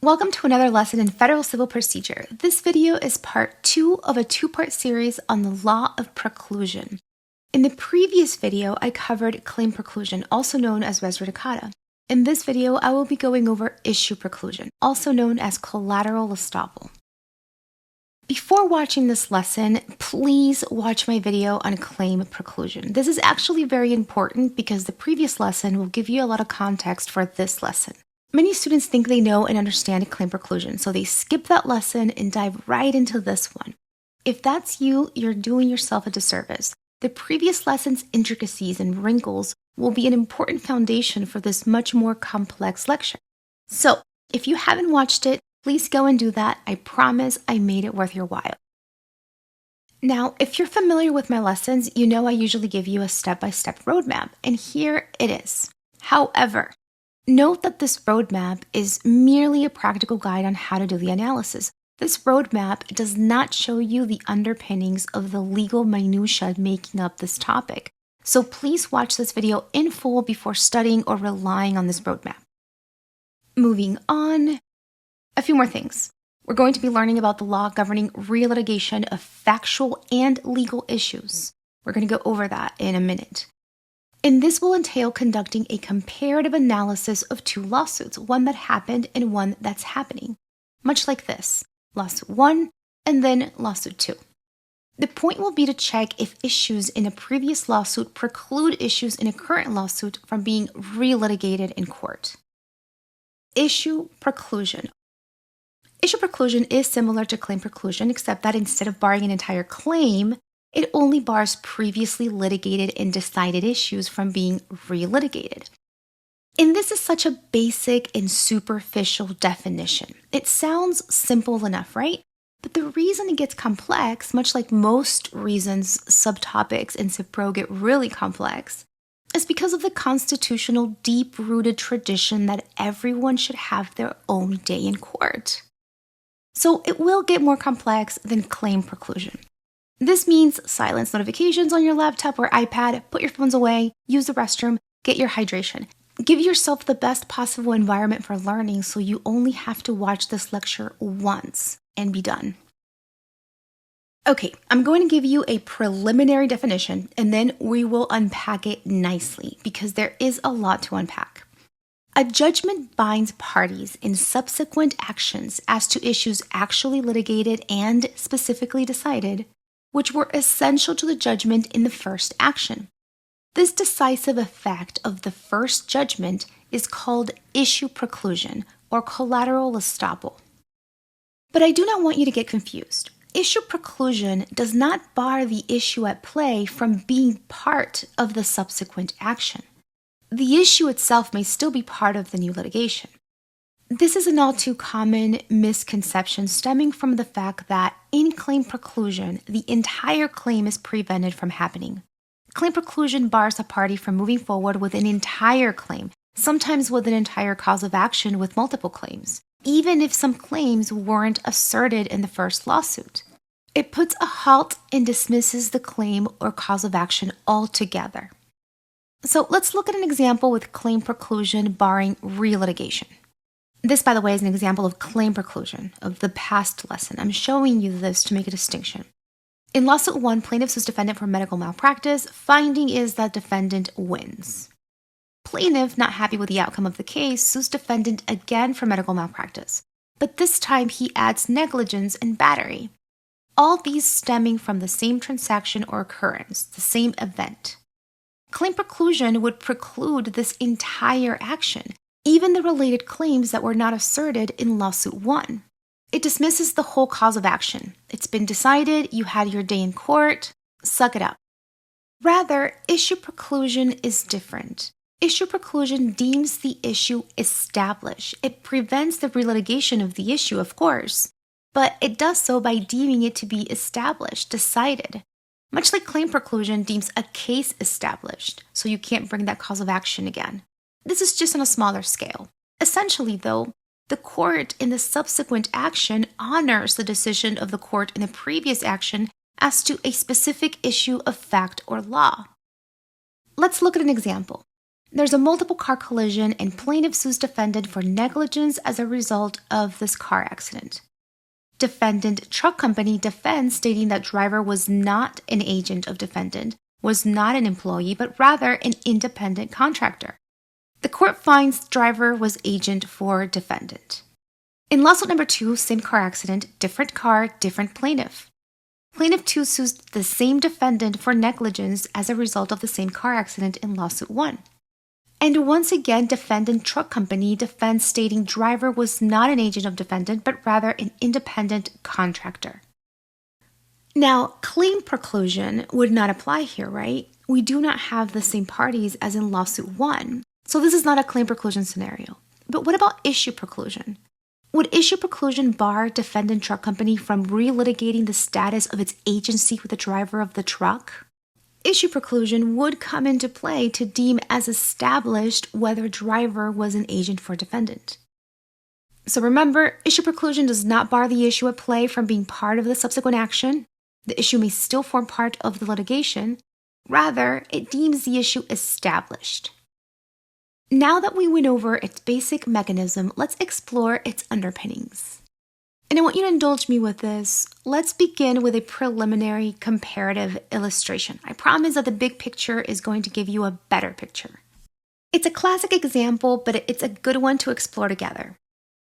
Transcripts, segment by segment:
Welcome to another lesson in Federal Civil Procedure. This video is part 2 of a two-part series on the law of preclusion. In the previous video, I covered claim preclusion, also known as res judicata. In this video, I will be going over issue preclusion, also known as collateral estoppel. Before watching this lesson, please watch my video on claim preclusion. This is actually very important because the previous lesson will give you a lot of context for this lesson. Many students think they know and understand claim preclusion, so they skip that lesson and dive right into this one. If that's you, you're doing yourself a disservice. The previous lesson's intricacies and wrinkles will be an important foundation for this much more complex lecture. So, if you haven't watched it, please go and do that. I promise I made it worth your while. Now, if you're familiar with my lessons, you know I usually give you a step-by-step roadmap, and here it is. However, note that this roadmap is merely a practical guide on how to do the analysis. This roadmap does not show you the underpinnings of the legal minutiae making up this topic. So please watch this video in full before studying or relying on this roadmap. Moving on, a few more things. We're going to be learning about the law governing re-litigation of factual and legal issues. We're going to go over that in a minute. And this will entail conducting a comparative analysis of two lawsuits, one that happened and one that's happening. Much like this, lawsuit 1 and then lawsuit 2. The point will be to check if issues in a previous lawsuit preclude issues in a current lawsuit from being re-litigated in court. Issue preclusion. Issue preclusion is similar to claim preclusion, except that instead of barring an entire claim, it only bars previously litigated and decided issues from being re-litigated. And this is such a basic and superficial definition. It sounds simple enough, right? But the reason it gets complex, much like most reasons subtopics in Civ Pro get really complex, is because of the constitutional deep-rooted tradition that everyone should have their own day in court. So it will get more complex than claim preclusion. This means silence notifications on your laptop or iPad, put your phones away, use the restroom, get your hydration. Give yourself the best possible environment for learning so you only have to watch this lecture once and be done. Okay, I'm going to give you a preliminary definition and then we will unpack it nicely because there is a lot to unpack. A judgment binds parties in subsequent actions as to issues actually litigated and specifically decided, which were essential to the judgment in the first action. This decisive effect of the first judgment is called issue preclusion or collateral estoppel. But I do not want you to get confused. Issue preclusion does not bar the issue at play from being part of the subsequent action. The issue itself may still be part of the new litigation. This is an all too common misconception stemming from the fact that in claim preclusion, the entire claim is prevented from happening. Claim preclusion bars a party from moving forward with an entire claim, sometimes with an entire cause of action with multiple claims, even if some claims weren't asserted in the first lawsuit. It puts a halt and dismisses the claim or cause of action altogether. So let's look at an example with claim preclusion barring re-litigation. This, by the way, is an example of claim preclusion of the past lesson. I'm showing you this to make a distinction. In lawsuit 1, plaintiff sues defendant for medical malpractice. Finding is that defendant wins. Plaintiff, not happy with the outcome of the case, sues defendant again for medical malpractice. But this time he adds negligence and battery. All these stemming from the same transaction or occurrence, the same event. Claim preclusion would preclude this entire action, even the related claims that were not asserted in lawsuit 1. It dismisses the whole cause of action. It's been decided, you had your day in court, suck it up. Rather, issue preclusion is different. Issue preclusion deems the issue established. It prevents the relitigation of the issue, of course, but it does so by deeming it to be established, decided. Much like claim preclusion deems a case established, so you can't bring that cause of action again. This is just on a smaller scale. Essentially, though, the court in the subsequent action honors the decision of the court in the previous action as to a specific issue of fact or law. Let's look at an example. There's a multiple car collision and plaintiff sues defendant for negligence as a result of this car accident. Defendant truck company defends, stating that driver was not an agent of defendant, was not an employee, but rather an independent contractor. The court finds driver was agent for defendant. In lawsuit number 2, same car accident, different car, different plaintiff. Plaintiff 2 sues the same defendant for negligence as a result of the same car accident in lawsuit 1. And once again, defendant truck company defends, stating driver was not an agent of defendant, but rather an independent contractor. Now, claim preclusion would not apply here, right? We do not have the same parties as in lawsuit 1, so this is not a claim preclusion scenario. But what about issue preclusion? Would issue preclusion bar defendant truck company from relitigating the status of its agency with the driver of the truck? Issue preclusion would come into play to deem as established whether driver was an agent for defendant. So remember, issue preclusion does not bar the issue at play from being part of the subsequent action. The issue may still form part of the litigation. Rather, it deems the issue established. Now that we went over its basic mechanism, let's explore its underpinnings. And I want you to indulge me with this. Let's begin with a preliminary comparative illustration. I promise that the big picture is going to give you a better picture. It's a classic example, but it's a good one to explore together.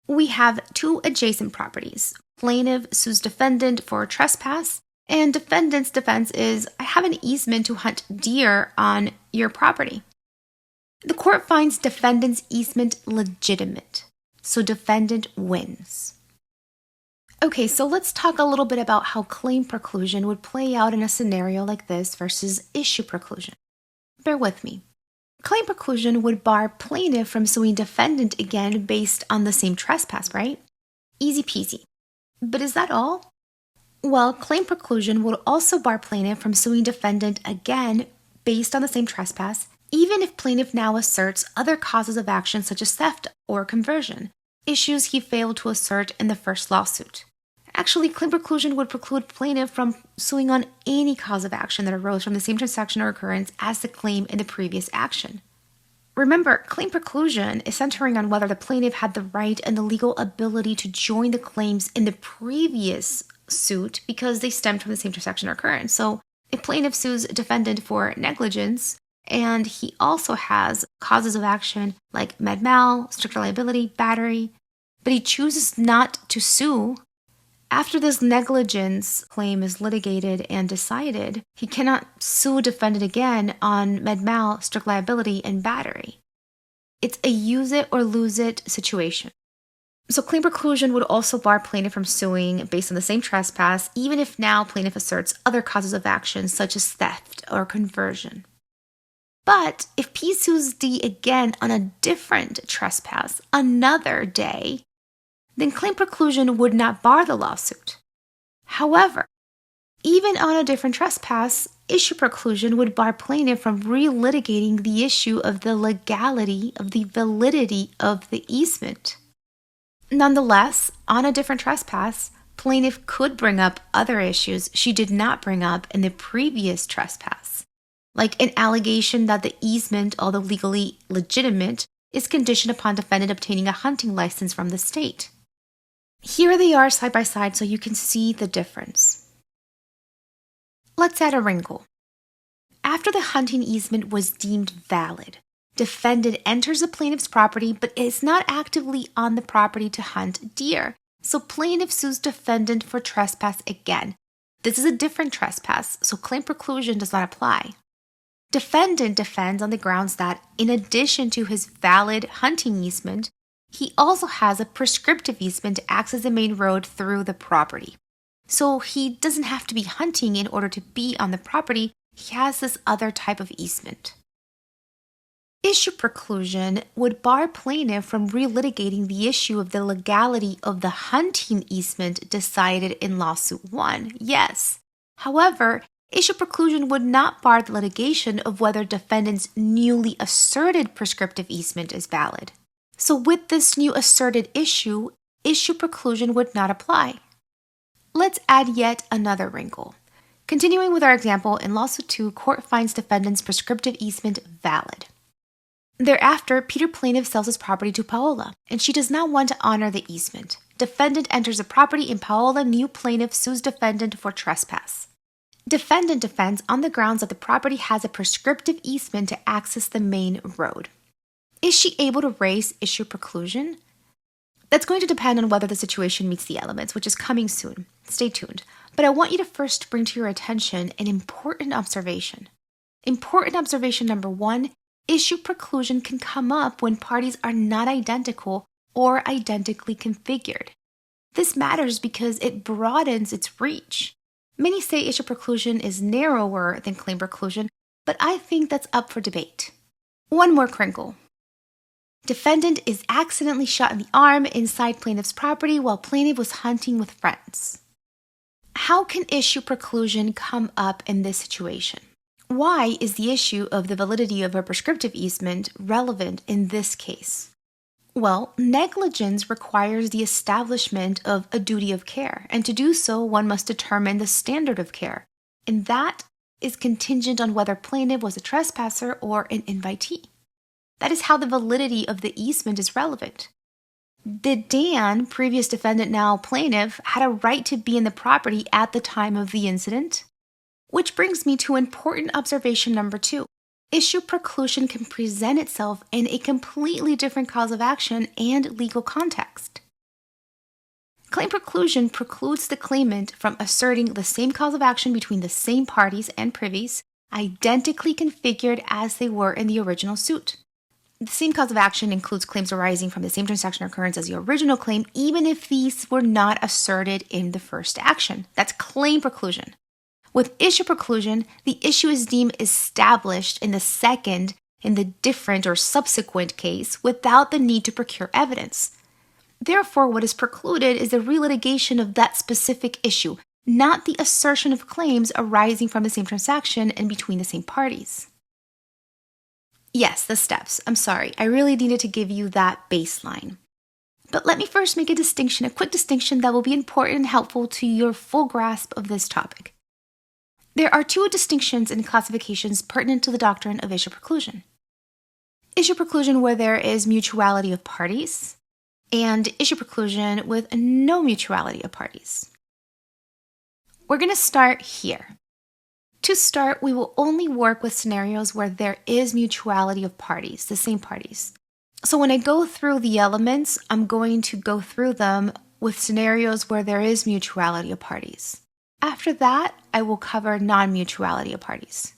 We have 2 adjacent properties. Plaintiff sues defendant for trespass, and defendant's defense is, I have an easement to hunt deer on your property. The court finds defendant's easement legitimate, so defendant wins. Okay, so let's talk a little bit about how claim preclusion would play out in a scenario like this versus issue preclusion. Bear with me. Claim preclusion would bar plaintiff from suing defendant again based on the same trespass, right? Easy peasy. But is that all? Well, claim preclusion would also bar plaintiff from suing defendant again based on the same trespass, even if plaintiff now asserts other causes of action such as theft or conversion, issues he failed to assert in the first lawsuit. Actually, claim preclusion would preclude plaintiff from suing on any cause of action that arose from the same transaction or occurrence as the claim in the previous action. Remember, claim preclusion is centering on whether the plaintiff had the right and the legal ability to join the claims in the previous suit because they stemmed from the same transaction or occurrence. So if plaintiff sues defendant for negligence, and he also has causes of action like med mal, strict liability, battery, but he chooses not to sue, after this negligence claim is litigated and decided, he cannot sue defendant again on med mal, strict liability, and battery. It's a use it or lose it situation. So claim preclusion would also bar plaintiff from suing based on the same trespass, even if now plaintiff asserts other causes of action such as theft or conversion. But if P sues D again on a different trespass another day, then claim preclusion would not bar the lawsuit. However, even on a different trespass, issue preclusion would bar plaintiff from relitigating the issue of the legality of the validity of the easement. Nonetheless, on a different trespass, plaintiff could bring up other issues she did not bring up in the previous trespass, like an allegation that the easement, although legally legitimate, is conditioned upon defendant obtaining a hunting license from the state. Here they are side by side so you can see the difference. Let's add a wrinkle. After the hunting easement was deemed valid, defendant enters the plaintiff's property but is not actively on the property to hunt deer, so plaintiff sues defendant for trespass again. This is a different trespass, so claim preclusion does not apply. Defendant defends on the grounds that, in addition to his valid hunting easement, he also has a prescriptive easement to access the main road through the property. So he doesn't have to be hunting in order to be on the property, he has this other type of easement. Issue preclusion would bar plaintiff from relitigating the issue of the legality of the hunting easement decided in lawsuit 1, yes. However, issue preclusion would not bar the litigation of whether defendant's newly asserted prescriptive easement is valid. So with this new asserted issue preclusion would not apply. Let's add yet another wrinkle. Continuing with our example, in lawsuit 2, court finds defendant's prescriptive easement valid. Thereafter, Peter plaintiff sells his property to Paola, and she does not want to honor the easement. Defendant enters the property, and Paola, new plaintiff, sues defendant for trespass. Defendant defends on the grounds that the property has a prescriptive easement to access the main road. Is she able to raise issue preclusion? That's going to depend on whether the situation meets the elements, which is coming soon. Stay tuned. But I want you to first bring to your attention an important observation. Important observation number 1, issue preclusion can come up when parties are not identical or identically configured. This matters because it broadens its reach. Many say issue preclusion is narrower than claim preclusion, but I think that's up for debate. One more crinkle. Defendant is accidentally shot in the arm inside plaintiff's property while plaintiff was hunting with friends. How can issue preclusion come up in this situation? Why is the issue of the validity of a prescriptive easement relevant in this case? Well, negligence requires the establishment of a duty of care, and to do so, one must determine the standard of care, and that is contingent on whether plaintiff was a trespasser or an invitee. That is how the validity of the easement is relevant. Did Dan, previous defendant now plaintiff, had a right to be in the property at the time of the incident? Which brings me to important observation number 2. Issue preclusion can present itself in a completely different cause of action and legal context. Claim preclusion precludes the claimant from asserting the same cause of action between the same parties and privies, identically configured as they were in the original suit. The same cause of action includes claims arising from the same transaction occurrence as the original claim, even if these were not asserted in the first action. That's claim preclusion. With issue preclusion, the issue is deemed established in the second, in the different or subsequent case, without the need to procure evidence. Therefore, what is precluded is the relitigation of that specific issue, not the assertion of claims arising from the same transaction and between the same parties. Yes, the steps. I'm sorry, I really needed to give you that baseline. But let me first make a quick distinction that will be important and helpful to your full grasp of this topic. There are 2 distinctions and classifications pertinent to the doctrine of issue preclusion. Issue preclusion where there is mutuality of parties, and issue preclusion with no mutuality of parties. We're going to start here. To start, we will only work with scenarios where there is mutuality of parties, the same parties. So when I go through the elements, I'm going to go through them with scenarios where there is mutuality of parties. After that, I will cover non-mutuality of parties.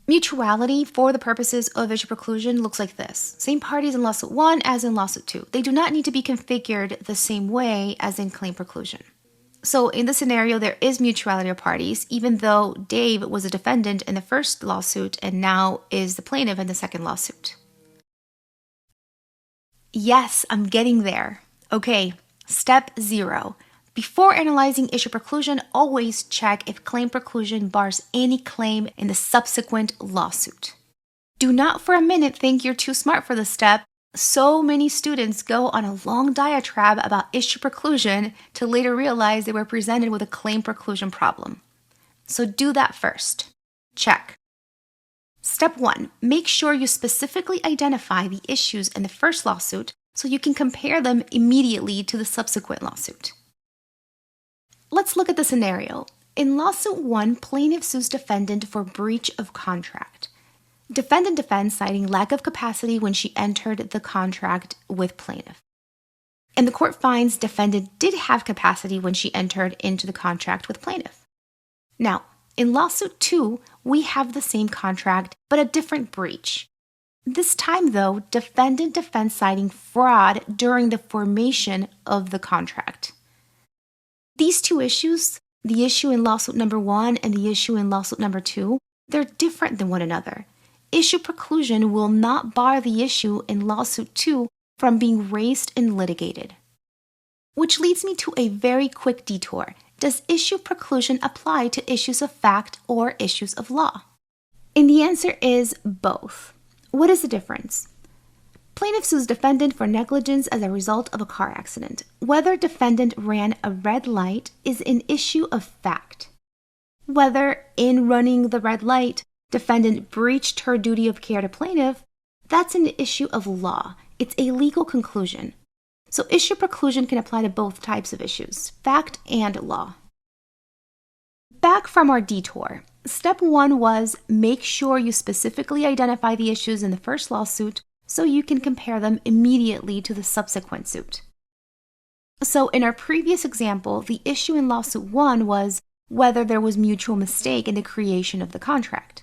Mutuality, for the purposes of issue preclusion, looks like this. Same parties in lawsuit 1 as in lawsuit 2. They do not need to be configured the same way as in claim preclusion. So in this scenario, there is mutuality of parties, even though Dave was a defendant in the first lawsuit and now is the plaintiff in the second lawsuit. Yes, I'm getting there. Okay, step 0. Before analyzing issue preclusion, always check if claim preclusion bars any claim in the subsequent lawsuit. Do not for a minute think you're too smart for this step. So many students go on a long diatribe about issue preclusion to later realize they were presented with a claim preclusion problem. So do that first. Check. Step 1. Make sure you specifically identify the issues in the first lawsuit so you can compare them immediately to the subsequent lawsuit. Let's look at the scenario. In lawsuit 1, plaintiff sues defendant for breach of contract. Defendant defends citing lack of capacity when she entered the contract with plaintiff. And the court finds defendant did have capacity when she entered into the contract with plaintiff. Now, in lawsuit 2, we have the same contract, but a different breach. This time, though, defendant defends citing fraud during the formation of the contract. These 2 issues, the issue in lawsuit number 1 and the issue in lawsuit number 2, they're different than one another. Issue preclusion will not bar the issue in lawsuit 2 from being raised and litigated. Which leads me to a very quick detour. Does issue preclusion apply to issues of fact or issues of law? And the answer is both. What is the difference? Plaintiff sues defendant for negligence as a result of a car accident. Whether defendant ran a red light is an issue of fact. Whether, in running the red light, defendant breached her duty of care to plaintiff, that's an issue of law. It's a legal conclusion. So issue preclusion can apply to both types of issues, fact and law. Back from our detour, step 1 was make sure you specifically identify the issues in the first lawsuit so you can compare them immediately to the subsequent suit. So in our previous example, the issue in lawsuit 1 was whether there was mutual mistake in the creation of the contract.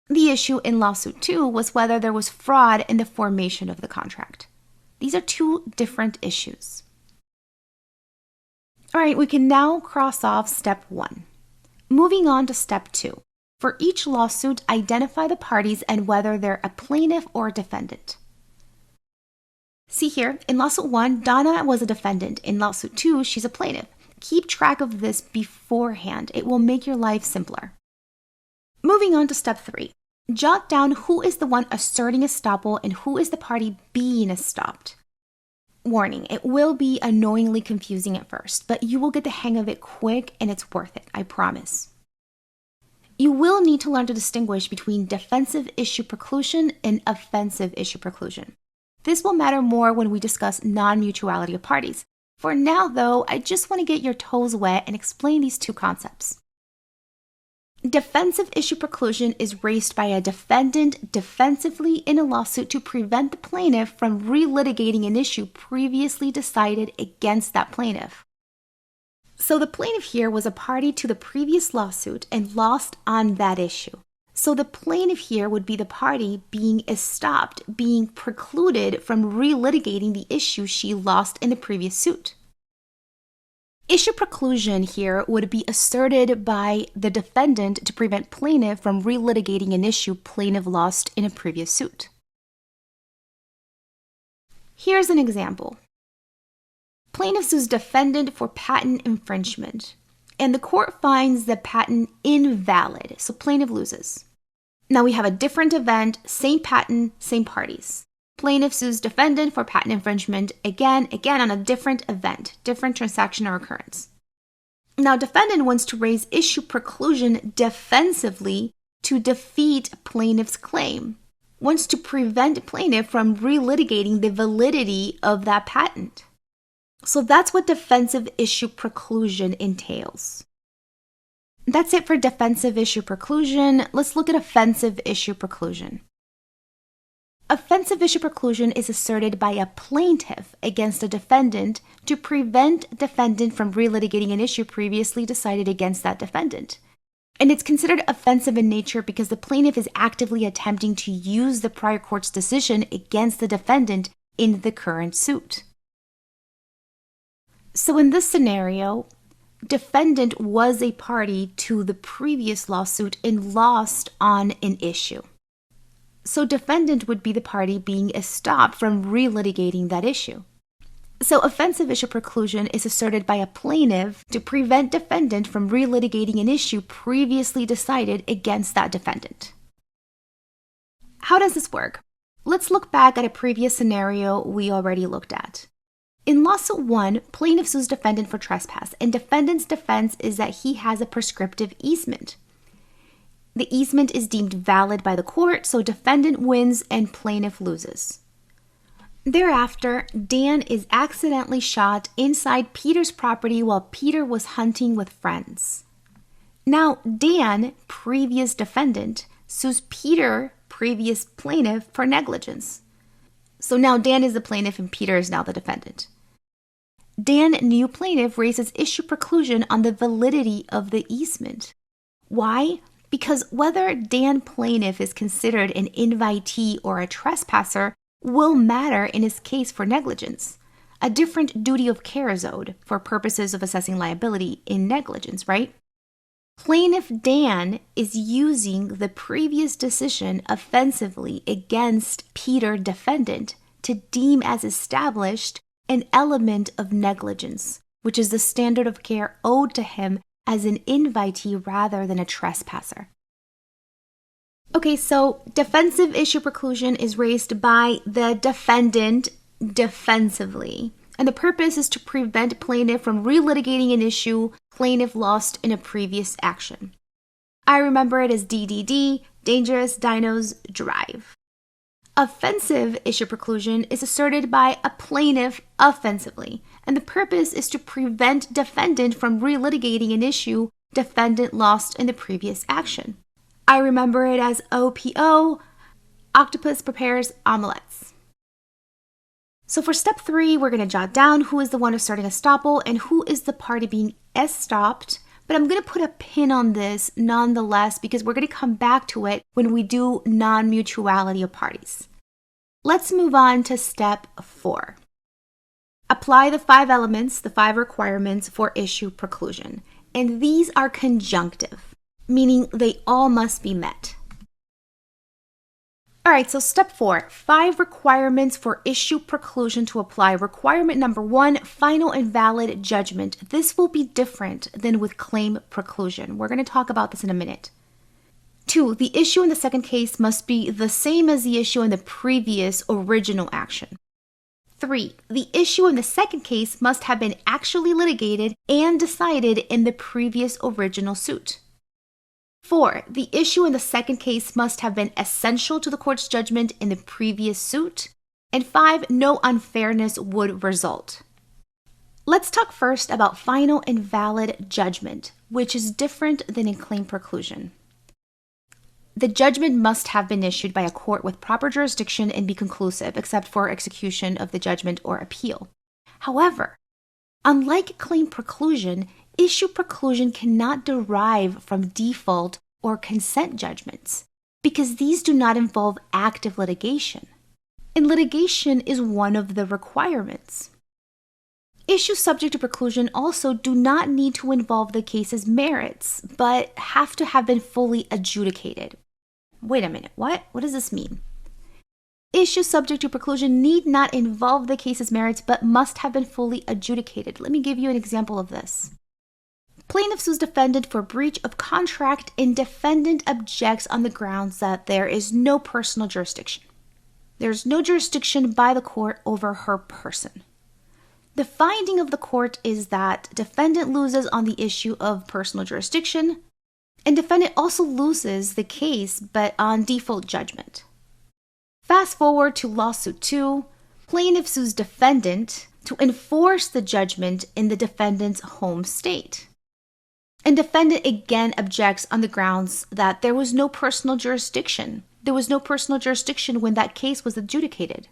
The issue in lawsuit 2 was whether there was fraud in the formation of the contract. These are two different issues. All right, we can now cross off step 1. Moving on to step 2. For each lawsuit, identify the parties and whether they're a plaintiff or a defendant. See here, in lawsuit 1, Donna was a defendant. In lawsuit 2, she's a plaintiff. Keep track of this beforehand. It will make your life simpler. Moving on to step 3. Jot down who is the one asserting estoppel and who is the party being estopped. Warning, it will be annoyingly confusing at first, but you will get the hang of it quick and it's worth it, I promise. You will need to learn to distinguish between defensive issue preclusion and offensive issue preclusion. This will matter more when we discuss non-mutuality of parties. For now, though, I just want to get your toes wet and explain these two concepts. Defensive issue preclusion is raised by a defendant defensively in a lawsuit to prevent the plaintiff from relitigating an issue previously decided against that plaintiff. So the plaintiff here was a party to the previous lawsuit and lost on that issue. So the plaintiff here would be the party being estopped, being precluded from relitigating the issue she lost in the previous suit. Issue preclusion here would be asserted by the defendant to prevent plaintiff from relitigating an issue plaintiff lost in a previous suit. Here's an example. Plaintiff sues defendant for patent infringement, and the court finds the patent invalid, so plaintiff loses. Now we have a different event, same patent, same parties. Plaintiff sues defendant for patent infringement, again on a different event, different transaction or occurrence. Now defendant wants to raise issue preclusion defensively to defeat plaintiff's claim, wants to prevent plaintiff from relitigating the validity of that patent. So that's what defensive issue preclusion entails. That's it for defensive issue preclusion. Let's look at offensive issue preclusion. Offensive issue preclusion is asserted by a plaintiff against a defendant to prevent defendant from relitigating an issue previously decided against that defendant. And it's considered offensive in nature because the plaintiff is actively attempting to use the prior court's decision against the defendant in the current suit. So in this scenario, defendant was a party to the previous lawsuit and lost on an issue. So defendant would be the party being estopped from relitigating that issue. So offensive issue preclusion is asserted by a plaintiff to prevent defendant from relitigating an issue previously decided against that defendant. How does this work? Let's look back at a previous scenario we already looked at. In lawsuit 1, plaintiff sues defendant for trespass, and defendant's defense is that he has a prescriptive easement. The easement is deemed valid by the court, so defendant wins and plaintiff loses. Thereafter, Dan is accidentally shot inside Peter's property while Peter was hunting with friends. Now, Dan, previous defendant, sues Peter, previous plaintiff, for negligence. So now Dan is the plaintiff and Peter is now the defendant. Dan, new plaintiff, raises issue preclusion on the validity of the easement. Why? Because whether Dan plaintiff is considered an invitee or a trespasser will matter in his case for negligence. A different duty of care is owed for purposes of assessing liability in negligence, right? Plaintiff Dan is using the previous decision offensively against Peter defendant to deem as established an element of negligence, which is the standard of care owed to him as an invitee rather than a trespasser. Okay, so defensive issue preclusion is raised by the defendant defensively, and the purpose is to prevent plaintiff from relitigating an issue plaintiff lost in a previous action. I remember it as DDD, dangerous dinos drive. Offensive issue preclusion is asserted by a plaintiff offensively, and the purpose is to prevent defendant from relitigating an issue defendant lost in the previous action. I remember it as OPO, octopus prepares omelettes. So for step 3, we're going to jot down who is the one asserting estoppel and who is the party being estopped. But I'm going to put a pin on this nonetheless because we're going to come back to it when we do non-mutuality of parties. Let's move on to step 4. Apply the 5 elements, the 5 requirements for issue preclusion. And these are conjunctive, meaning they all must be met. All right, so step 4, 5 requirements for issue preclusion to apply. Requirement number 1, final and valid judgment. This will be different than with claim preclusion. We're going to talk about this in a minute. 2, the issue in the second case must be the same as the issue in the previous original action. 3, the issue in the second case must have been actually litigated and decided in the previous original suit. 4, the issue in the second case must have been essential to the court's judgment in the previous suit. And 5, no unfairness would result. Let's talk first about final and valid judgment, which is different than in claim preclusion. The judgment must have been issued by a court with proper jurisdiction and be conclusive, except for execution of the judgment or appeal. However, unlike claim preclusion, issue preclusion cannot derive from default or consent judgments because these do not involve active litigation. And litigation is one of the requirements. Issues subject to preclusion also do not need to involve the case's merits, but have to have been fully adjudicated. Wait a minute, what? What does this mean? Issues subject to preclusion need not involve the case's merits, but must have been fully adjudicated. Let me give you an example of this. Plaintiff sues defendant for breach of contract and defendant objects on the grounds that there is no personal jurisdiction. There's no jurisdiction by the court over her person. The finding of the court is that defendant loses on the issue of personal jurisdiction, and defendant also loses the case but on default judgment. Fast forward to lawsuit 2, plaintiff sues defendant to enforce the judgment in the defendant's home state. And defendant again objects on the grounds that there was no personal jurisdiction. There was no personal jurisdiction when that case was adjudicated.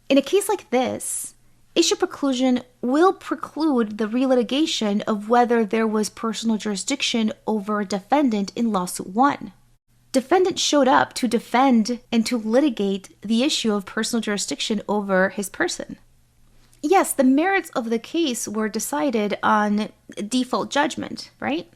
In a case like this, issue preclusion will preclude the relitigation of whether there was personal jurisdiction over a defendant in lawsuit 1. Defendant showed up to defend and to litigate the issue of personal jurisdiction over his person. Yes, the merits of the case were decided on default judgment, right?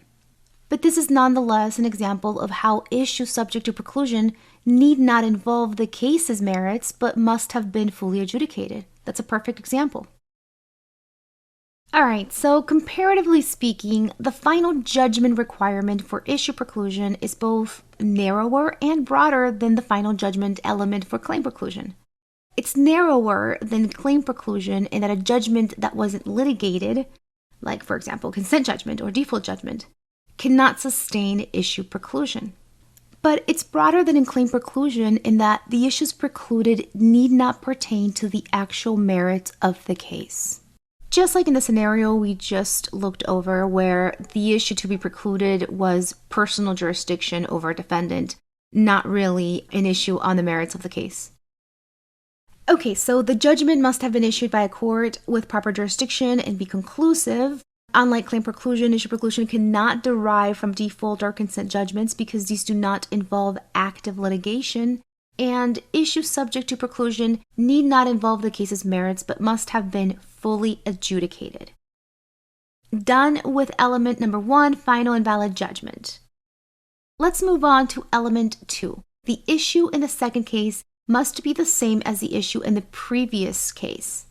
But this is nonetheless an example of how issues subject to preclusion need not involve the case's merits, but must have been fully adjudicated. That's a perfect example. All right, so comparatively speaking, the final judgment requirement for issue preclusion is both narrower and broader than the final judgment element for claim preclusion. It's narrower than claim preclusion in that a judgment that wasn't litigated, like for example consent judgment or default judgment, cannot sustain issue preclusion. But it's broader than in claim preclusion in that the issues precluded need not pertain to the actual merits of the case. Just like in the scenario we just looked over where the issue to be precluded was personal jurisdiction over a defendant, not really an issue on the merits of the case. Okay, so the judgment must have been issued by a court with proper jurisdiction and be conclusive. Unlike claim preclusion, issue preclusion cannot derive from default or consent judgments because these do not involve active litigation, and issues subject to preclusion need not involve the case's merits but must have been fully adjudicated. Done with element number 1, final and valid judgment. Let's move on to element 2. The issue in the second case must be the same as the issue in the previous case.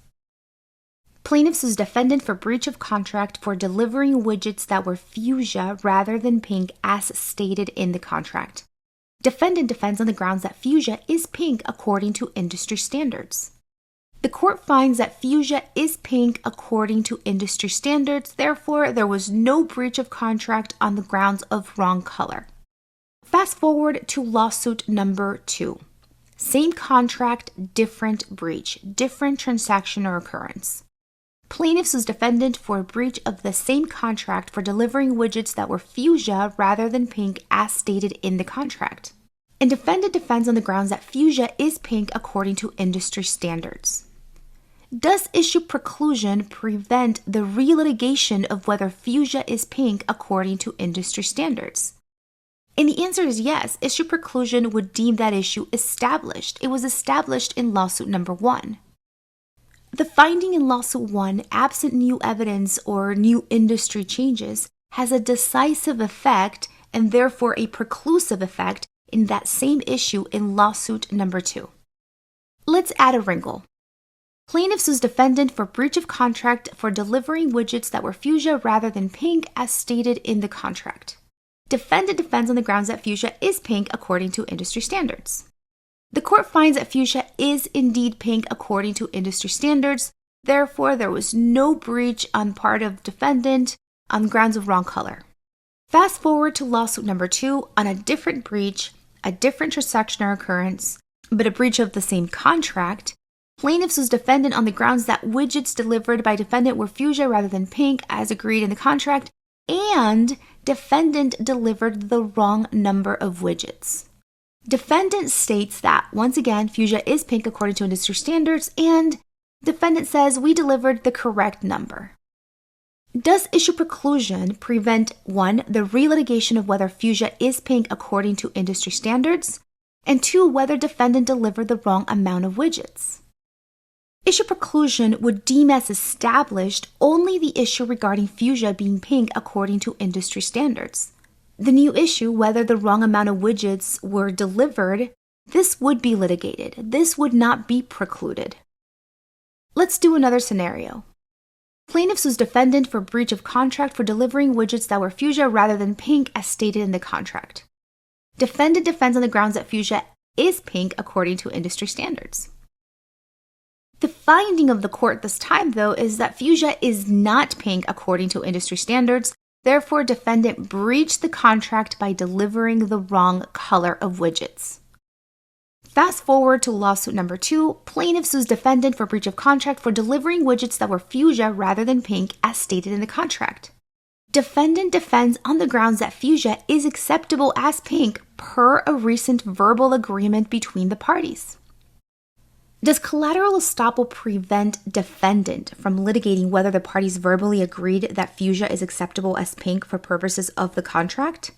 Plaintiff sues defendant for breach of contract for delivering widgets that were fuchsia rather than pink as stated in the contract. Defendant defends on the grounds that fuchsia is pink according to industry standards. The court finds that fuchsia is pink according to industry standards, therefore there was no breach of contract on the grounds of wrong color. Fast forward to lawsuit number 2. Same contract, different breach, different transaction or occurrence. Plaintiff sues defendant for a breach of the same contract for delivering widgets that were fuchsia rather than pink as stated in the contract. And defendant defends on the grounds that fuchsia is pink according to industry standards. Does issue preclusion prevent the relitigation of whether fuchsia is pink according to industry standards? And the answer is yes. Issue preclusion would deem that issue established. It was established in lawsuit number 1. The finding in lawsuit 1, absent new evidence or new industry changes, has a decisive effect and therefore a preclusive effect in that same issue in lawsuit number 2. Let's add a wrinkle. Plaintiff sues defendant for breach of contract for delivering widgets that were fuchsia rather than pink as stated in the contract. Defendant defends on the grounds that fuchsia is pink according to industry standards. The court finds that fuchsia is indeed pink according to industry standards, therefore there was no breach on part of defendant on grounds of wrong color. Fast forward to lawsuit number 2 on a different breach, a different transaction or occurrence, but a breach of the same contract. Plaintiff sues defendant on the grounds that widgets delivered by defendant were fuchsia rather than pink as agreed in the contract, and defendant delivered the wrong number of widgets. Defendant states that, once again, fuchsia is pink according to industry standards, and defendant says we delivered the correct number. Does issue preclusion prevent 1, the relitigation of whether fuchsia is pink according to industry standards, and 2, whether defendant delivered the wrong amount of widgets? Issue preclusion would deem as established only the issue regarding fuchsia being pink according to industry standards. The new issue, whether the wrong amount of widgets were delivered, this would be litigated. This would not be precluded. Let's do another scenario. Plaintiff sues defendant for breach of contract for delivering widgets that were fuchsia rather than pink as stated in the contract. Defendant defends on the grounds that fuchsia is pink according to industry standards. The finding of the court this time, though, is that fuchsia is not pink according to industry standards. Therefore, defendant breached the contract by delivering the wrong color of widgets. Fast forward to lawsuit number 2, plaintiff sues defendant for breach of contract for delivering widgets that were fuchsia rather than pink as stated in the contract. Defendant defends on the grounds that fuchsia is acceptable as pink per a recent verbal agreement between the parties. Does collateral estoppel prevent defendant from litigating whether the parties verbally agreed that fuchsia is acceptable as pink for purposes of the contract?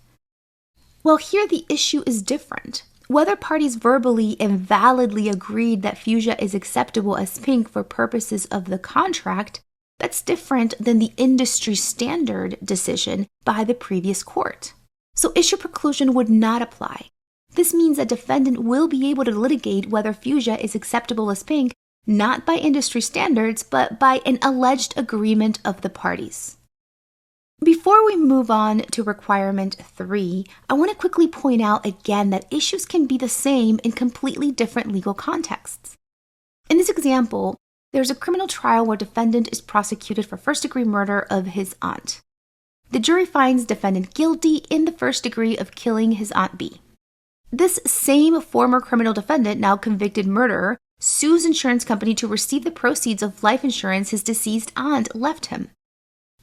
Well, here the issue is different. Whether parties verbally and validly agreed that fuchsia is acceptable as pink for purposes of the contract, that's different than the industry standard decision by the previous court. So issue preclusion would not apply. This means a defendant will be able to litigate whether fuchsia is acceptable as pink, not by industry standards, but by an alleged agreement of the parties. Before we move on to requirement 3, I want to quickly point out again that issues can be the same in completely different legal contexts. In this example, there's a criminal trial where defendant is prosecuted for first-degree murder of his aunt. The jury finds defendant guilty in the first degree of killing his Aunt B. This same former criminal defendant, now convicted murderer, sues insurance company to receive the proceeds of life insurance his deceased aunt left him.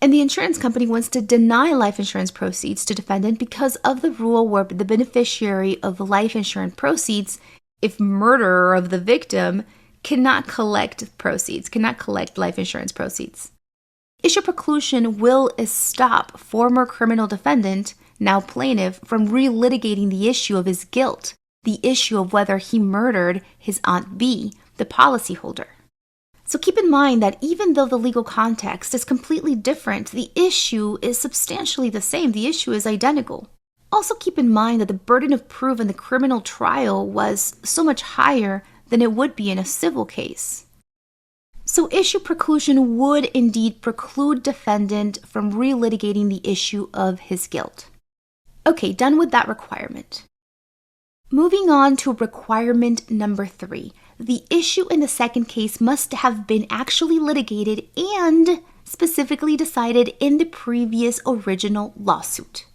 And the insurance company wants to deny life insurance proceeds to defendant because of the rule where the beneficiary of life insurance proceeds, if murderer of the victim, cannot collect life insurance proceeds. Issue preclusion will stop former criminal defendant, now plaintiff, from relitigating the issue of his guilt, the issue of whether he murdered his Aunt B, the policyholder. So keep in mind that even though the legal context is completely different, the issue is substantially the same. The issue is identical. Also keep in mind that the burden of proof in the criminal trial was so much higher than it would be in a civil case. So issue preclusion would indeed preclude defendant from relitigating the issue of his guilt. Okay, done with that requirement. Moving on to requirement number 3. The issue in the second case must have been actually litigated and specifically decided in the previous original lawsuit.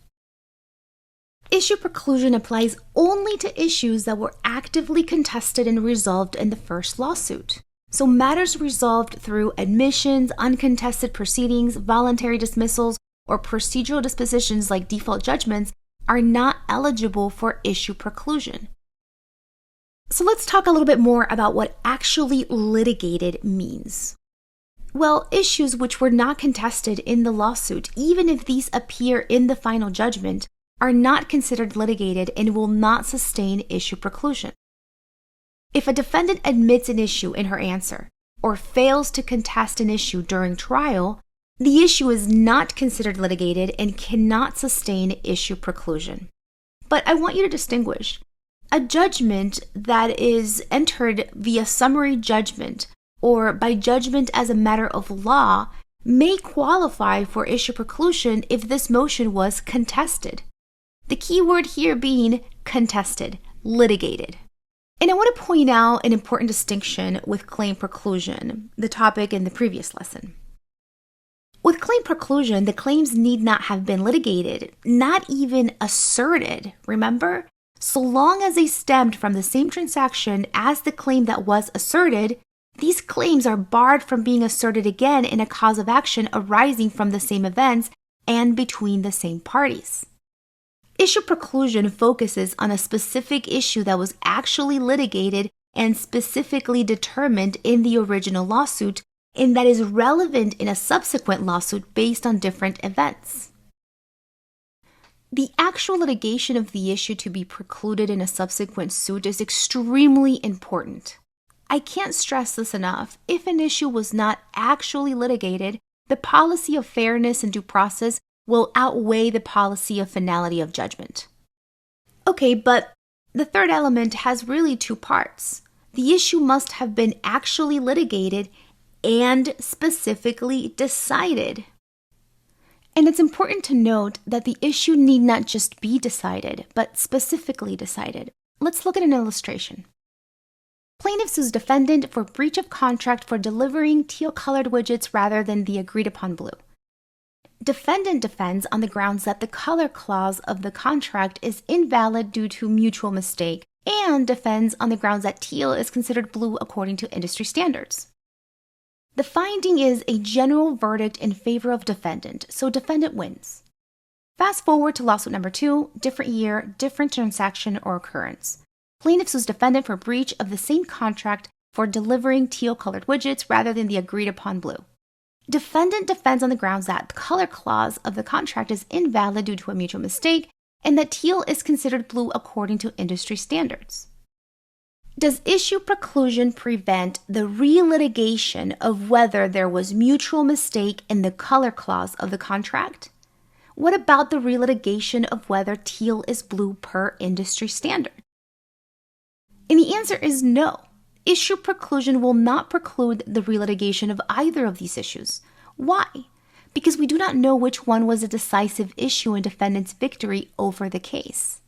issue preclusion applies only to issues that were actively contested and resolved in the first lawsuit. So matters resolved through admissions, uncontested proceedings, voluntary dismissals, or procedural dispositions like default judgments are not eligible for issue preclusion. So let's talk a little bit more about what actually litigated means. Well, issues which were not contested in the lawsuit, even if these appear in the final judgment, are not considered litigated and will not sustain issue preclusion. If a defendant admits an issue in her answer or fails to contest an issue during trial, the issue is not considered litigated and cannot sustain issue preclusion. But I want you to distinguish. A judgment that is entered via summary judgment or by judgment as a matter of law may qualify for issue preclusion if this motion was contested. The key word here being contested, litigated. And I want to point out an important distinction with claim preclusion, the topic in the previous lesson. With claim preclusion, the claims need not have been litigated, not even asserted, remember? So long as they stemmed from the same transaction as the claim that was asserted, these claims are barred from being asserted again in a cause of action arising from the same events and between the same parties. Issue preclusion focuses on a specific issue that was actually litigated and specifically determined in the original lawsuit, and that is relevant in a subsequent lawsuit based on different events. The actual litigation of the issue to be precluded in a subsequent suit is extremely important. I can't stress this enough. If an issue was not actually litigated, the policy of fairness and due process will outweigh the policy of finality of judgment. Okay, but the third element has really two parts. The issue must have been actually litigated and specifically decided. And it's important to note that the issue need not just be decided, but specifically decided. Let's look at an illustration. Plaintiff sues defendant for breach of contract for delivering teal-colored widgets rather than the agreed-upon blue. Defendant defends on the grounds that the color clause of the contract is invalid due to mutual mistake, and defends on the grounds that teal is considered blue according to industry standards. The finding is a general verdict in favor of defendant, so defendant wins. Fast forward to lawsuit number 2, different year, different transaction or occurrence. Plaintiff sues defendant for breach of the same contract for delivering teal-colored widgets rather than the agreed-upon blue. Defendant defends on the grounds that the color clause of the contract is invalid due to a mutual mistake and that teal is considered blue according to industry standards. Does issue preclusion prevent the relitigation of whether there was mutual mistake in the color clause of the contract? What about the relitigation of whether teal is blue per industry standard? And the answer is no. Issue preclusion will not preclude the relitigation of either of these issues. Why? Because we do not know which one was a decisive issue in defendant's victory over the case.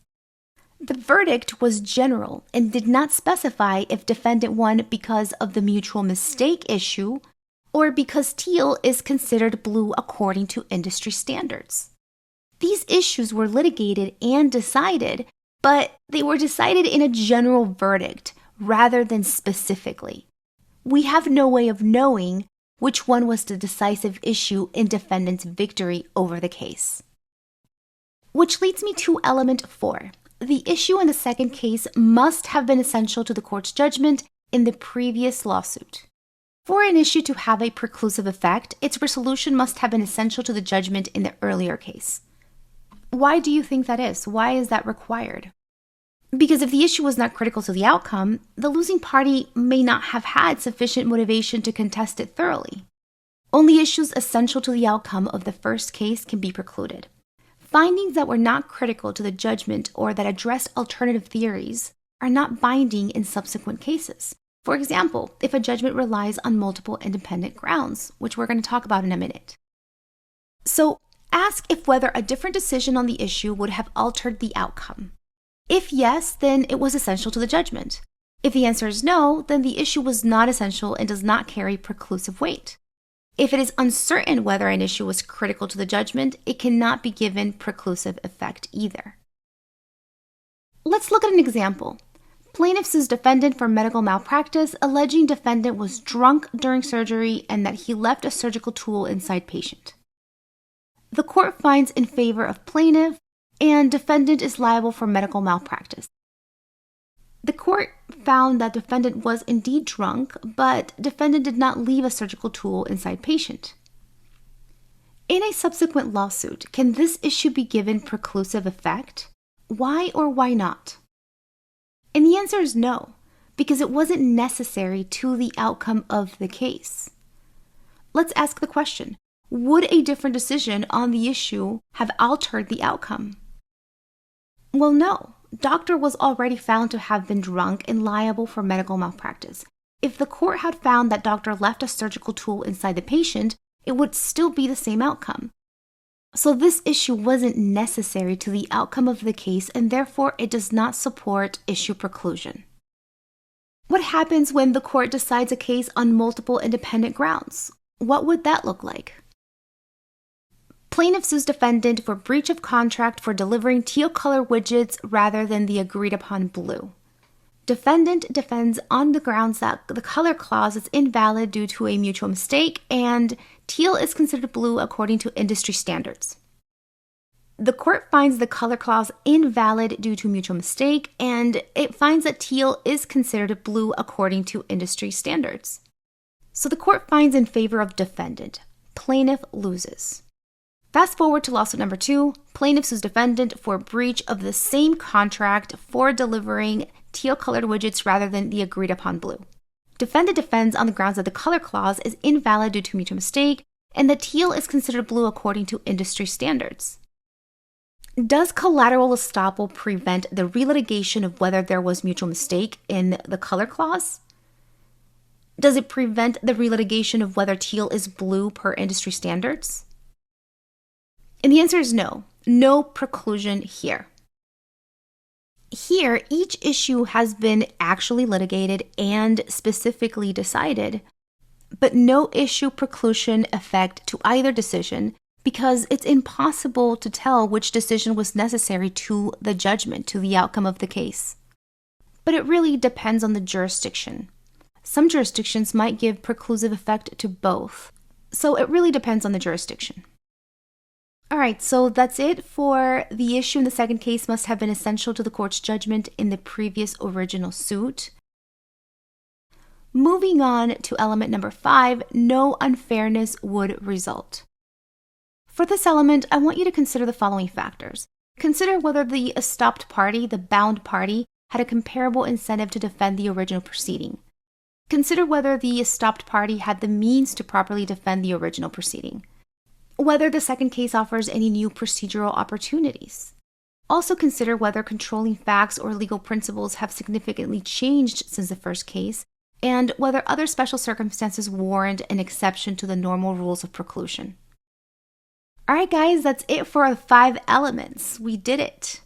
The verdict was general and did not specify if defendant won because of the mutual mistake issue or because teal is considered blue according to industry standards. These issues were litigated and decided, but they were decided in a general verdict rather than specifically. We have no way of knowing which one was the decisive issue in defendant's victory over the case. Which leads me to element 4. The issue in the second case must have been essential to the court's judgment in the previous lawsuit. For an issue to have a preclusive effect, its resolution must have been essential to the judgment in the earlier case. Why do you think that is? Why is that required? Because if the issue was not critical to the outcome, the losing party may not have had sufficient motivation to contest it thoroughly. Only issues essential to the outcome of the first case can be precluded. Findings that were not critical to the judgment or that addressed alternative theories are not binding in subsequent cases. For example, if a judgment relies on multiple independent grounds, which we're going to talk about in a minute. So, ask if whether a different decision on the issue would have altered the outcome. If yes, then it was essential to the judgment. If the answer is no, then the issue was not essential and does not carry preclusive weight. If it is uncertain whether an issue was critical to the judgment, it cannot be given preclusive effect either. Let's look at an example. Plaintiff sues defendant for medical malpractice, alleging defendant was drunk during surgery and that he left a surgical tool inside patient. The court finds in favor of plaintiff, and defendant is liable for medical malpractice. The court found that defendant was indeed drunk, but defendant did not leave a surgical tool inside patient. In a subsequent lawsuit, can this issue be given preclusive effect? Why or why not? And the answer is no, because it wasn't necessary to the outcome of the case. Let's ask the question, would a different decision on the issue have altered the outcome? Well, no. Doctor was already found to have been drunk and liable for medical malpractice. If the court had found that doctor left a surgical tool inside the patient, it would still be the same outcome. So this issue wasn't necessary to the outcome of the case, and therefore it does not support issue preclusion. What happens when the court decides a case on multiple independent grounds? What would that look like? Plaintiff sues defendant for breach of contract for delivering teal color widgets rather than the agreed upon blue. Defendant defends on the grounds that the color clause is invalid due to a mutual mistake and teal is considered blue according to industry standards. The court finds the color clause invalid due to mutual mistake and it finds that teal is considered blue according to industry standards. So the court finds in favor of defendant. Plaintiff loses. Fast forward to lawsuit number 2. Plaintiff sues defendant for breach of the same contract for delivering teal-colored widgets rather than the agreed-upon blue. Defendant defends on the grounds that the color clause is invalid due to mutual mistake and that teal is considered blue according to industry standards. Does collateral estoppel prevent the relitigation of whether there was mutual mistake in the color clause? Does it prevent the relitigation of whether teal is blue per industry standards? And the answer is no. No preclusion here. Here, each issue has been actually litigated and specifically decided, but no issue preclusion effect to either decision because it's impossible to tell which decision was necessary to the judgment, to the outcome of the case. But it really depends on the jurisdiction. Some jurisdictions might give preclusive effect to both, so it really depends on the jurisdiction. All right, so that's it for the issue in the second case must have been essential to the court's judgment in the previous original suit. Moving on to element number 5, no unfairness would result. For this element, I want you to consider the following factors. Consider whether the estopped party, the bound party, had a comparable incentive to defend the original proceeding. Consider whether the estopped party had the means to properly defend the original proceeding. Whether the second case offers any new procedural opportunities. Also consider whether controlling facts or legal principles have significantly changed since the first case, and whether other special circumstances warrant an exception to the normal rules of preclusion. All right, guys, that's it for the 5 elements. We did it.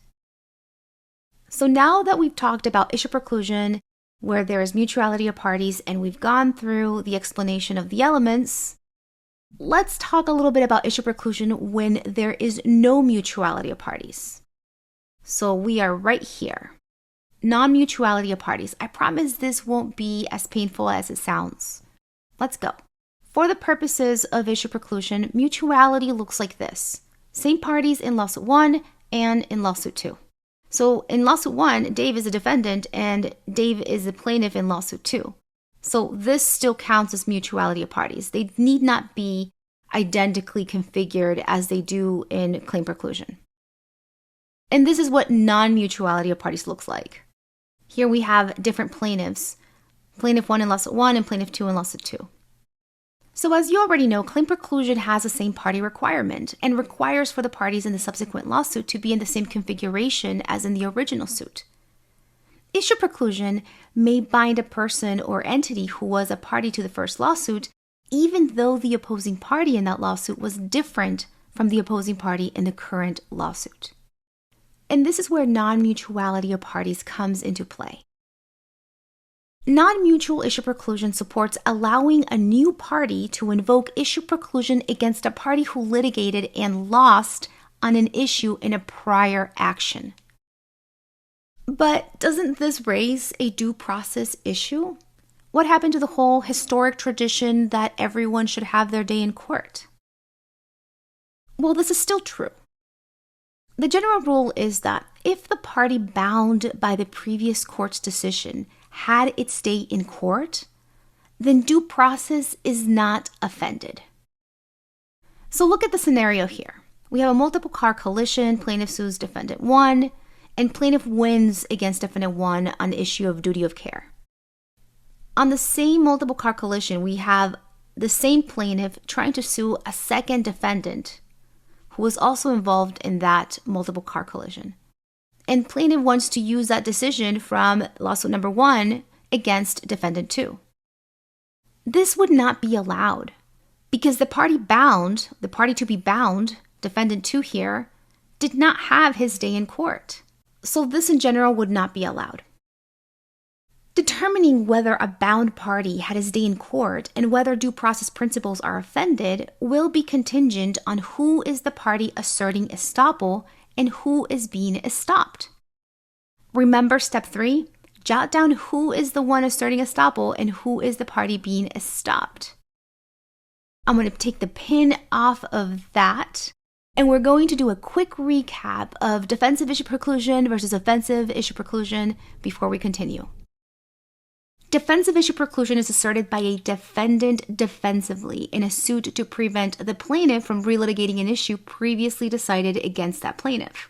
So now that we've talked about issue preclusion, where there is mutuality of parties, and we've gone through the explanation of the elements, let's talk a little bit about issue preclusion when there is no mutuality of parties. So we are right here. Non-mutuality of parties. I promise this won't be as painful as it sounds. Let's go. For the purposes of issue preclusion, mutuality looks like this. Same parties in lawsuit 1 and in lawsuit 2. So in lawsuit 1, Dave is a defendant and Dave is a plaintiff in lawsuit 2. So this still counts as mutuality of parties. They need not be identically configured as they do in claim preclusion. And this is what non-mutuality of parties looks like. Here we have different plaintiffs. Plaintiff 1 in lawsuit 1 and plaintiff 2 in lawsuit 2. So as you already know, claim preclusion has a same party requirement and requires for the parties in the subsequent lawsuit to be in the same configuration as in the original suit. Issue preclusion may bind a person or entity who was a party to the first lawsuit, even though the opposing party in that lawsuit was different from the opposing party in the current lawsuit. And this is where non-mutuality of parties comes into play. Non-mutual issue preclusion supports allowing a new party to invoke issue preclusion against a party who litigated and lost on an issue in a prior action. But doesn't this raise a due process issue? What happened to the whole historic tradition that everyone should have their day in court? Well, this is still true. The general rule is that if the party bound by the previous court's decision had its day in court, then due process is not offended. So look at the scenario here. We have a multiple car collision, plaintiff sues defendant 1, and plaintiff wins against defendant 1 on the issue of duty of care. On the same multiple car collision, we have the same plaintiff trying to sue a second defendant who was also involved in that multiple car collision. And plaintiff wants to use that decision from lawsuit number 1 against defendant 2. This would not be allowed because the party to be bound, defendant 2 here, did not have his day in court. So this in general would not be allowed. Determining whether a bound party had his day in court and whether due process principles are offended will be contingent on who is the party asserting estoppel and who is being estopped. Remember step 3? Jot down who is the one asserting estoppel and who is the party being estopped. I'm going to take the pin off of that, and we're going to do a quick recap of defensive issue preclusion versus offensive issue preclusion before we continue. Defensive issue preclusion is asserted by a defendant defensively in a suit to prevent the plaintiff from relitigating an issue previously decided against that plaintiff.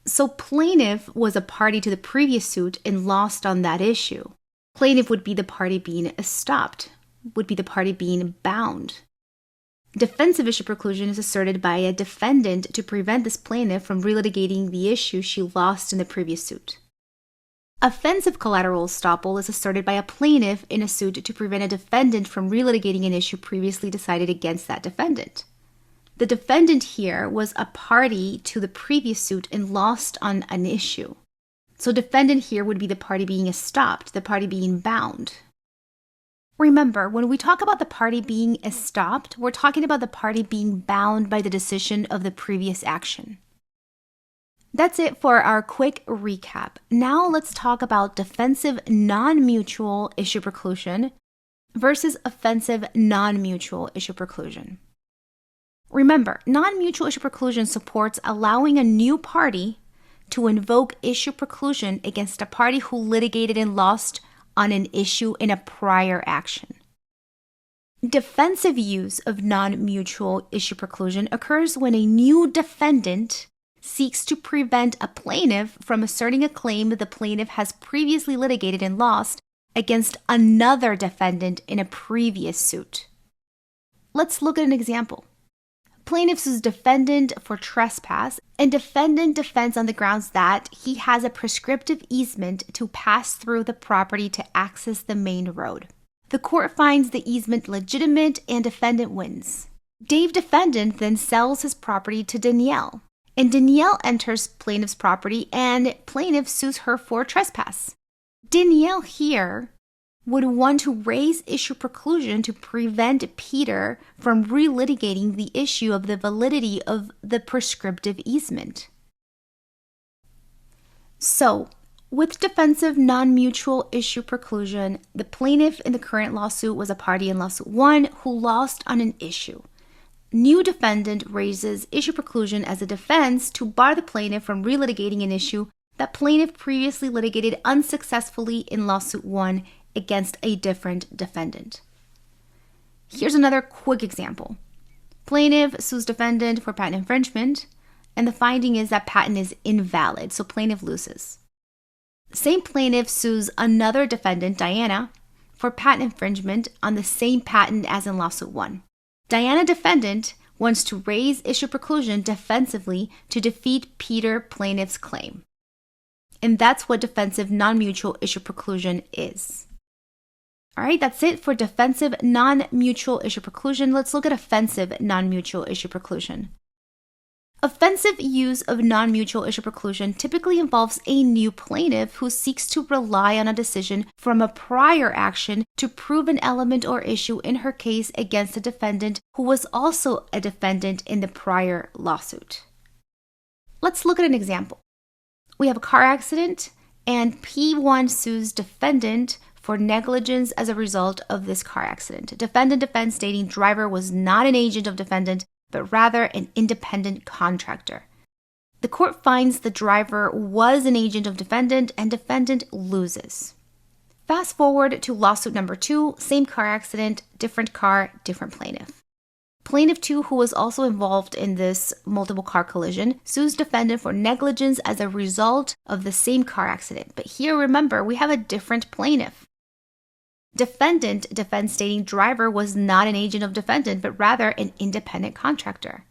So plaintiff was a party to the previous suit and lost on that issue. Plaintiff would be the party being estopped, would be the party being bound. Defensive issue preclusion is asserted by a defendant to prevent this plaintiff from relitigating the issue she lost in the previous suit. Offensive collateral estoppel is asserted by a plaintiff in a suit to prevent a defendant from relitigating an issue previously decided against that defendant. The defendant here was a party to the previous suit and lost on an issue. So defendant here would be the party being estopped, the party being bound. Remember, when we talk about the party being estopped, we're talking about the party being bound by the decision of the previous action. That's it for our quick recap. Now let's talk about defensive non-mutual issue preclusion versus offensive non-mutual issue preclusion. Remember, non-mutual issue preclusion supports allowing a new party to invoke issue preclusion against a party who litigated and lost on an issue in a prior action. Defensive use of non-mutual issue preclusion occurs when a new defendant seeks to prevent a plaintiff from asserting a claim the plaintiff has previously litigated and lost against another defendant in a previous suit. Let's look at an example. Plaintiff sues defendant for trespass, and defendant defends on the grounds that he has a prescriptive easement to pass through the property to access the main road. The court finds the easement legitimate and defendant wins. Dave defendant then sells his property to Danielle, and Danielle enters plaintiff's property and plaintiff sues her for trespass. Danielle here would want to raise issue preclusion to prevent Peter from relitigating the issue of the validity of the prescriptive easement. So, with defensive non-mutual issue preclusion, the plaintiff in the current lawsuit was a party in lawsuit 1 who lost on an issue. New defendant raises issue preclusion as a defense to bar the plaintiff from relitigating an issue that plaintiff previously litigated unsuccessfully in lawsuit 1 against a different defendant. Here's another quick example. Plaintiff sues defendant for patent infringement, and the finding is that patent is invalid, so plaintiff loses. Same plaintiff sues another defendant, Diana, for patent infringement on the same patent as in lawsuit 1. Diana defendant wants to raise issue preclusion defensively to defeat Peter plaintiff's claim. And that's what defensive non-mutual issue preclusion is. All right, that's it for defensive non-mutual issue preclusion. Let's look at offensive non-mutual issue preclusion. Offensive use of non-mutual issue preclusion typically involves a new plaintiff who seeks to rely on a decision from a prior action to prove an element or issue in her case against a defendant who was also a defendant in the prior lawsuit. Let's look at an example. We have a car accident and P1 sues defendant for negligence as a result of this car accident. Defendant defends stating driver was not an agent of defendant, but rather an independent contractor. The court finds the driver was an agent of defendant and defendant loses. Fast forward to lawsuit number 2, same car accident, different car, different plaintiff. Plaintiff 2, who was also involved in this multiple car collision, sues defendant for negligence as a result of the same car accident. But here, remember, we have a different plaintiff. Defendant defends stating driver was not an agent of defendant, but rather an independent contractor.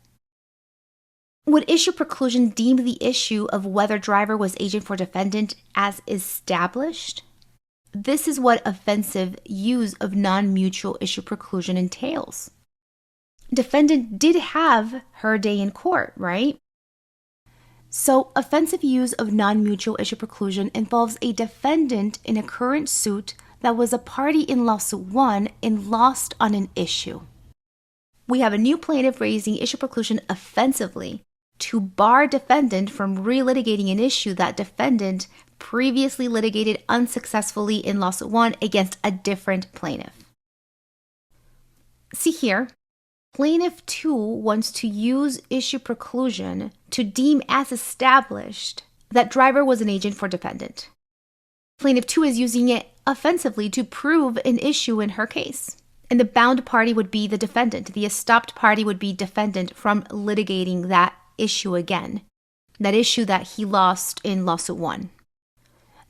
Would issue preclusion deem the issue of whether driver was agent for defendant as established? This is what offensive use of non-mutual issue preclusion entails. Defendant did have her day in court, right? So offensive use of non-mutual issue preclusion involves a defendant in a current suit that was a party in lawsuit 1 and lost on an issue. We have a new plaintiff raising issue preclusion offensively to bar defendant from relitigating an issue that defendant previously litigated unsuccessfully in lawsuit 1 against a different plaintiff. See here. Plaintiff 2 wants to use issue preclusion to deem as established that driver was an agent for defendant. Plaintiff 2 is using it offensively to prove an issue in her case. And the bound party would be the defendant. The estopped party would be defendant from litigating that issue again, that issue that he lost in lawsuit 1.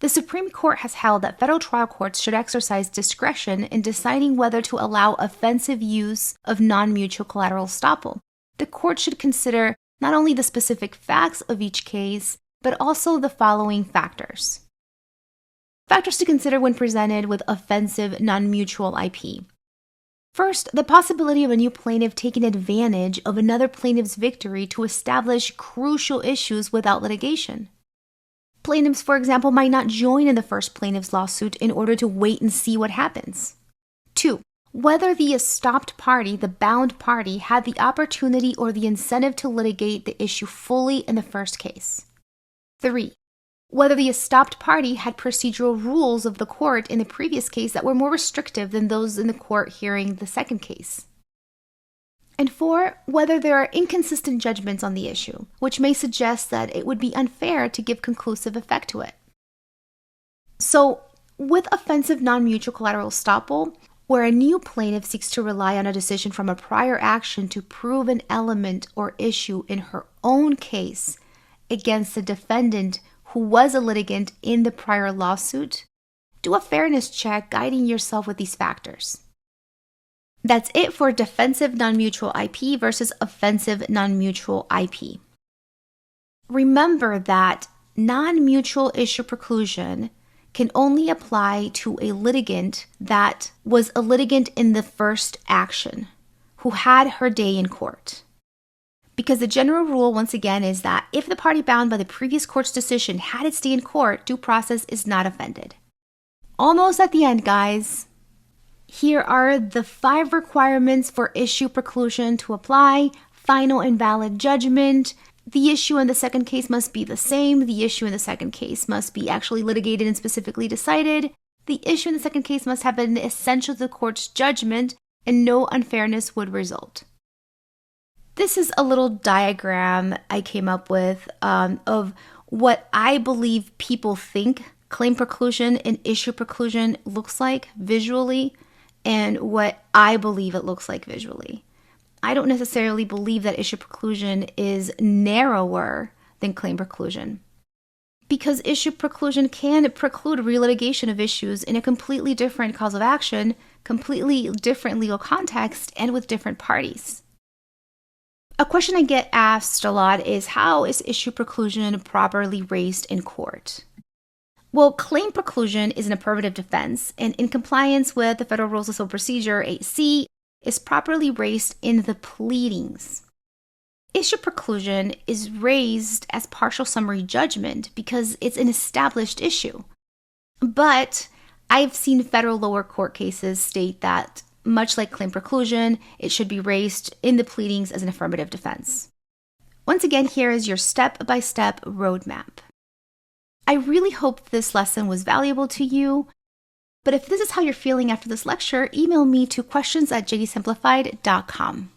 The Supreme Court has held that federal trial courts should exercise discretion in deciding whether to allow offensive use of non-mutual collateral estoppel. The court should consider not only the specific facts of each case, but also the following factors. Factors to consider when presented with offensive non-mutual IP. First, the possibility of a new plaintiff taking advantage of another plaintiff's victory to establish crucial issues without litigation. Plaintiffs, for example, might not join in the first plaintiff's lawsuit in order to wait and see what happens. 2. Whether the estopped party, the bound party, had the opportunity or the incentive to litigate the issue fully in the first case. 3. Whether the estopped party had procedural rules of the court in the previous case that were more restrictive than those in the court hearing the second case. And 4, whether there are inconsistent judgments on the issue, which may suggest that it would be unfair to give conclusive effect to it. So, with offensive non-mutual collateral estoppel, where a new plaintiff seeks to rely on a decision from a prior action to prove an element or issue in her own case against the defendant who was a litigant in the prior lawsuit, do a fairness check guiding yourself with these factors. That's it for defensive non-mutual IP versus offensive non-mutual IP. Remember that non-mutual issue preclusion can only apply to a litigant that was a litigant in the first action, who had her day in court. Because the general rule, once again, is that if the party bound by the previous court's decision had its day in court, due process is not offended. Almost at the end, guys. Here are the 5 requirements for issue preclusion to apply. Final and valid judgment. The issue in the second case must be the same. The issue in the second case must be actually litigated and specifically decided. The issue in the second case must have been essential to the court's judgment, and no unfairness would result. This is a little diagram I came up with of what I believe people think claim preclusion and issue preclusion looks like visually, and what I believe it looks like visually. I don't necessarily believe that issue preclusion is narrower than claim preclusion, because issue preclusion can preclude relitigation of issues in a completely different cause of action, completely different legal context, and with different parties. A question I get asked a lot is, how is issue preclusion properly raised in court? Well, claim preclusion is an affirmative defense, and in compliance with the Federal Rules of Civil Procedure 8C, is properly raised in the pleadings. Issue preclusion is raised as partial summary judgment because it's an established issue. But I've seen federal lower court cases state that, much like claim preclusion, it should be raised in the pleadings as an affirmative defense. Once again, here is your step-by-step roadmap. I really hope this lesson was valuable to you. But if this is how you're feeling after this lecture, email me to questions@jdsimplified.com.